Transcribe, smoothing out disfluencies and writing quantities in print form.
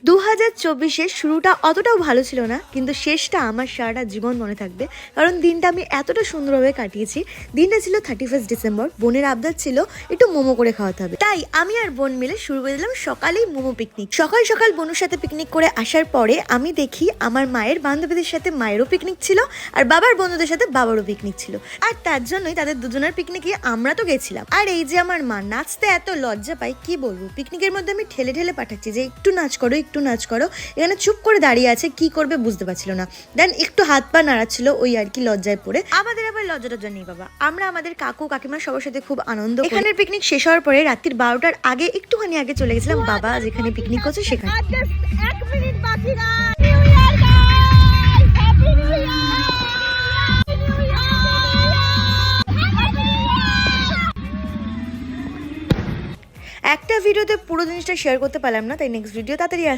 2024-এর শুরুটা অতটাও ভালো ছিল না, কিন্তু শেষটা আমার সারাটা জীবন মনে থাকবে। কারণ দিনটা আমি এতটা সুন্দরভাবে কাটিয়েছি। দিনটা ছিল 31 ডিসেম্বর। বোনের আবদার ছিল একটু মোমো করে খাওয়াতে হবে, তাই আমি আর বোন মিলে শুরু করে দিলাম সকালেই মোমো পিকনিক। সকাল সকাল বোনের সাথে পিকনিক করে আসার পরে আমি দেখি আমার মায়ের বান্ধবীদের সাথে মায়েরও পিকনিক ছিল, আর বাবার বন্ধুদের সাথে বাবারও পিকনিক ছিল। আর তার জন্যই তাদের দুজনের পিকনিকে আমরা তো গেছিলাম। আর এই যে আমার মা নাচতে এত লজ্জা পাই, কি বলবো। পিকনিকের মধ্যে আমি ঠেলে ঠেলে পাঠাচ্ছি যে একটু নাচ করো, একটু নাচ করো। এখানে চুপ করে দাঁড়িয়ে আছে, কি করবে বুঝতে পারছিল না। দেন একটু হাত পা নাড়াচ্ছিল, ওই আর কি লজ্জায় পড়ে। আমাদের আবার লজ্জাটা নেই বাবা, আমরা আমাদের কাকু কাকিমা সবার সাথে খুব আনন্দ। এখানের পিকনিক শেষ হওয়ার পরে রাত্রির 12টার আগে একটুখানি আগে চলে গেছিলাম বাবা যেখানে পিকনিক করছে সেখানে। একটা ভিডিওতে পুরো জিনিসটা শেয়ার করতে পারলাম না, তাই নেক্সট ভিডিও তাড়াতাড়ি